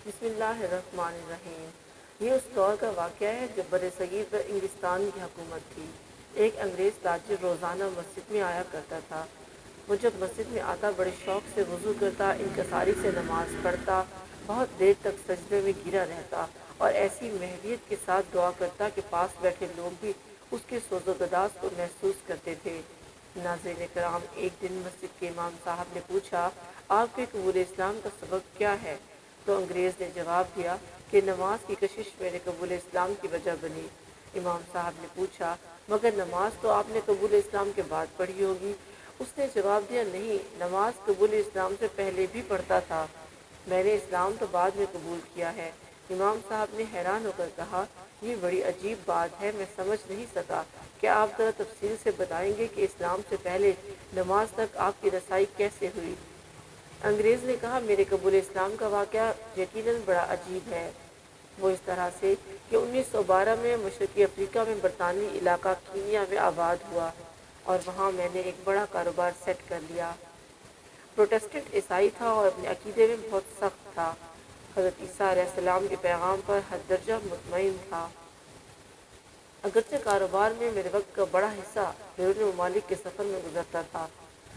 بسم اللہ الرحمن الرحیم۔ یہ اس دور کا واقعہ ہے جب برصغیر پر انگلستان کی حکومت تھی۔ ایک انگریز تاجر روزانہ مسجد میں آیا کرتا تھا۔ وہ جب مسجد میں آتا بڑے شوق سے وضو کرتا، انکساری سے نماز پڑھتا، بہت دیر تک سجدے میں گرا رہتا اور ایسی محویت کے ساتھ دعا کرتا کہ پاس بیٹھے لوگ بھی اس کے سوز و گداز کو محسوس کرتے تھے۔ ناظرین کرام، ایک دن مسجد کے امام صاحب نے پوچھا، آپ کے قبول اسلام کا سبب کیا ہے؟ تو انگریز نے جواب دیا کہ نماز کی کشش میرے قبول اسلام کی وجہ بنی۔ امام صاحب نے پوچھا، مگر نماز تو آپ نے قبول اسلام کے بعد پڑھی ہوگی؟ اس نے جواب دیا، نہیں، نماز قبول اسلام سے پہلے بھی پڑھتا تھا، میں نے اسلام تو بعد میں قبول کیا ہے۔ امام صاحب نے حیران ہو کر کہا، یہ بڑی عجیب بات ہے، میں سمجھ نہیں سکا، کیا آپ ذرا تفصیل سے بتائیں گے کہ اسلام سے پہلے نماز تک آپ کی رسائی کیسے ہوئی؟ انگریز نے کہا، میرے قبول اسلام کا واقعہ یقیناً بڑا عجیب ہے۔ وہ اس طرح سے کہ 1912 میں مشرقی افریقہ میں برطانوی علاقہ کینیا میں آباد ہوا اور وہاں میں نے ایک بڑا کاروبار سیٹ کر لیا۔ پروٹسٹنٹ عیسائی تھا اور اپنے عقیدے میں بہت سخت تھا۔ حضرت عیسیٰ علیہ السلام کے پیغام پر حد درجہ مطمئن تھا۔ اگرچہ کاروبار میں میرے وقت کا بڑا حصہ بیرون ممالک کے سفر میں گزرتا تھا،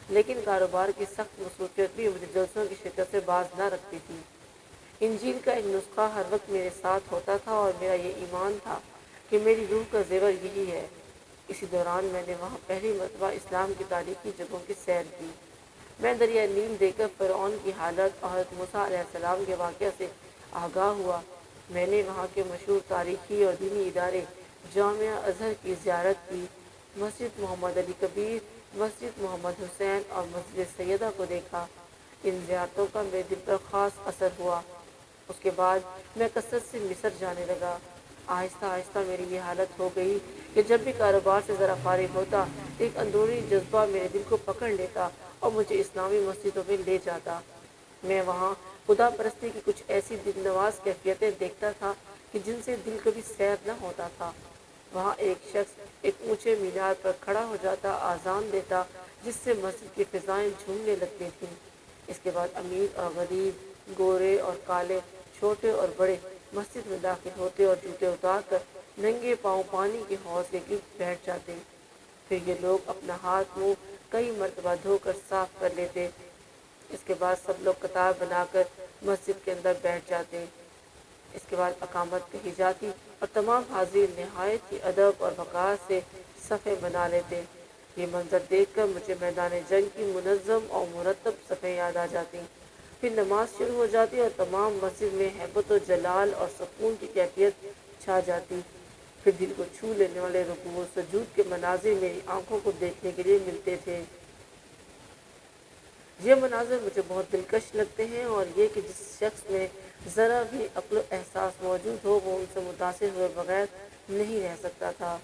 لیکن کاروبار کی سخت مصروفیت بھی مجھے جلسوں کی شرکت سے باز نہ رکھتی تھی۔ انجیل کا ایک نسخہ ہر وقت میرے ساتھ ہوتا تھا اور میرا یہ ایمان تھا کہ میری روح کا زیور یہی ہے۔ اسی دوران میں نے وہاں پہلی مرتبہ اسلام کی تاریخی جگہوں کی سیر کی۔ میں دریا نیل دیکھ کر فرعون کی حالت اور حضرت موسیٰ علیہ السلام کے واقعہ سے آگاہ ہوا۔ میں نے وہاں کے مشہور تاریخی اور دینی ادارے جامعہ ازہر کی زیارت کی، مسجد محمد علی کبیر، مسجد محمد حسین اور مسجد سیدہ کو دیکھا۔ ان زیارتوں کا میرے دل پر خاص اثر ہوا۔ اس کے بعد میں کثرت سے مصر جانے لگا۔ آہستہ آہستہ میری یہ حالت ہو گئی کہ جب بھی کاروبار سے ذرا فارغ ہوتا، ایک اندرونی جذبہ میرے دل کو پکڑ لیتا اور مجھے اسلامی مسجدوں میں لے جاتا۔ میں وہاں خدا پرستی کی کچھ ایسی دل نواز کیفیتیں دیکھتا تھا کہ جن سے دل کبھی سیر نہ ہوتا تھا۔ وہاں ایک شخص ایک اونچے مینار پر کھڑا ہو جاتا، آذان دیتا، جس سے مسجد کی فضائیں جھومنے لگتی تھیں۔ اس کے بعد امیر اور غریب، گورے اور کالے، چھوٹے اور بڑے مسجد میں داخل ہوتے اور جوتے اتار کر ننگے پاؤں پانی کے حوض کے گرد بیٹھ جاتے۔ پھر یہ لوگ اپنا ہاتھ منہ کئی مرتبہ دھو کر صاف کر لیتے۔ اس کے بعد سب لوگ قطار بنا کر مسجد کے اندر بیٹھ جاتے۔ اس کے بعد اقامت کہی جاتی اور تمام حاضرین نہایت ہی ادب اور وقار سے صفیں بنا لیتے۔ یہ منظر دیکھ کر مجھے میدان جنگ کی منظم اور مرتب صفیں یاد آ جاتی۔ پھر نماز شروع ہو جاتی اور تمام مسجد میں ہیبت و جلال اور سکون کی کیفیت چھا جاتی۔ پھر دل کو چھو لینے والے رکوع و سجود کے مناظر میری آنکھوں کو دیکھنے کے لیے ملتے تھے۔ یہ مناظر مجھے بہت دلکش لگتے ہیں اور یہ کہ جس شخص میں ذرا بھی عقل و احساس موجود ہو وہ ان سے متاثر ہوئے بغیر نہیں رہ سکتا تھا۔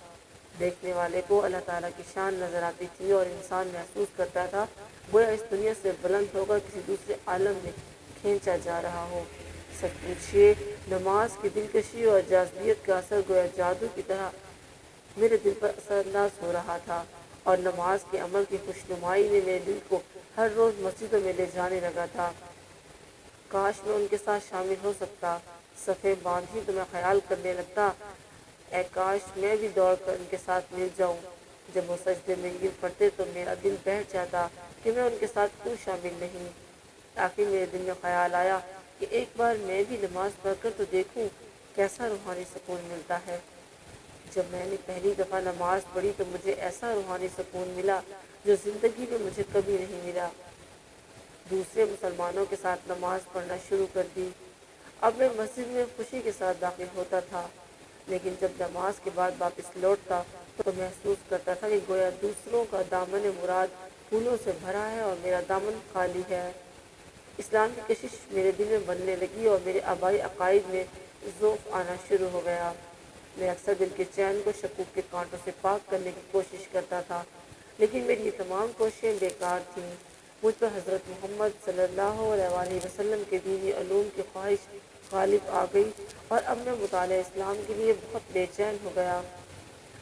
دیکھنے والے کو اللہ تعالیٰ کی شان نظر آتی تھی اور انسان محسوس کرتا تھا گویا اس دنیا سے بلند ہو کر کسی دوسرے عالم میں کھینچا جا رہا ہو۔ سچ پوچھیے، نماز کی دلکشی اور جاذبیت کا اثر گویا جادو کی طرح میرے دل پر اثر انداز ہو رہا تھا اور نماز کے عمل کی خوشنمائی نے میرے دل کو ہر روز مسجدوں میں لے جانے لگا تھا۔ کاش میں ان کے ساتھ شامل ہو سکتا۔ صفیں باندھی تو میں خیال کرنے لگتا، اے کاش میں بھی دوڑ کر ان کے ساتھ مل جاؤں۔ جب وہ سجدے میں گر پڑتے تو میرا دل بیٹھ جاتا کہ میں ان کے ساتھ کیوں شامل نہیں۔ آخر میرے دل میں خیال آیا کہ ایک بار میں بھی نماز پڑھ کر تو دیکھوں کیسا روحانی سکون ملتا ہے۔ جب میں نے پہلی دفعہ نماز پڑھی تو مجھے ایسا روحانی سکون ملا جو زندگی میں مجھے کبھی نہیں ملا۔ دوسرے مسلمانوں کے ساتھ نماز پڑھنا شروع کر دی۔ اب میں مسجد میں خوشی کے ساتھ داخل ہوتا تھا، لیکن جب نماز کے بعد واپس لوٹتا تو محسوس کرتا تھا کہ گویا دوسروں کا دامن مراد پھولوں سے بھرا ہے اور میرا دامن خالی ہے۔ اسلام کی کشش میرے دل میں بننے لگی اور میرے آبائی عقائد میں ذوف آنا شروع ہو گیا۔ میں اکثر دل کے چین کو شکوک کے کانٹوں سے پاک کرنے کی کوشش کرتا تھا، لیکن میری یہ تمام کوششیں بیکار تھیں۔ مجھ پر حضرت محمد صلی اللہ علیہ وآلہ وسلم کے دینی علوم کی خواہش غالب آ گئی اور اب میں مطالعہ اسلام کے لیے بہت بے چین ہو گیا۔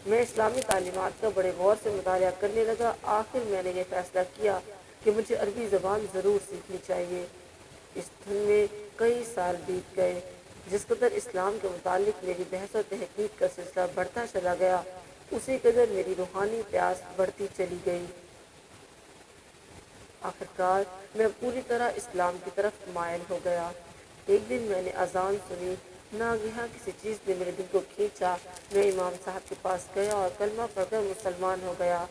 میں اسلامی تعلیمات کا بڑے غور سے مطالعہ کرنے لگا۔ آخر میں نے یہ فیصلہ کیا کہ مجھے عربی زبان ضرور سیکھنی چاہیے۔ اس دھن میں کئی سال بیت گئے۔ جس قدر اسلام کے متعلق میری بحث و تحقیق کا سلسلہ بڑھتا چلا گیا، اسی قدر میری روحانی پیاس بڑھتی چلی گئی۔ آخرکار میں پوری طرح اسلام کی طرف مائل ہو گیا۔ ایک دن میں نے اذان سنی، ناگہاں کسی چیز نے میرے دل کو کھینچا۔ میں امام صاحب کے پاس گیا اور کلمہ پڑھ کر مسلمان ہو گیا۔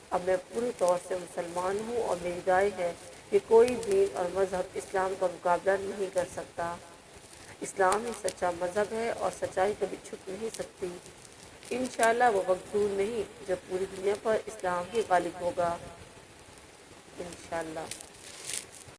اب میں پوری طور سے مسلمان ہوں اور میری رائے ہے کہ کوئی دین اور مذہب اسلام کا مقابلہ نہیں کر سکتا۔ اسلام ہی سچا مذہب ہے اور سچائی کبھی چھپ نہیں سکتی۔ انشاءاللہ وہ وقت دور نہیں جب پوری دنیا پر اسلام ہی غالب ہوگا۔ انشاءاللہ۔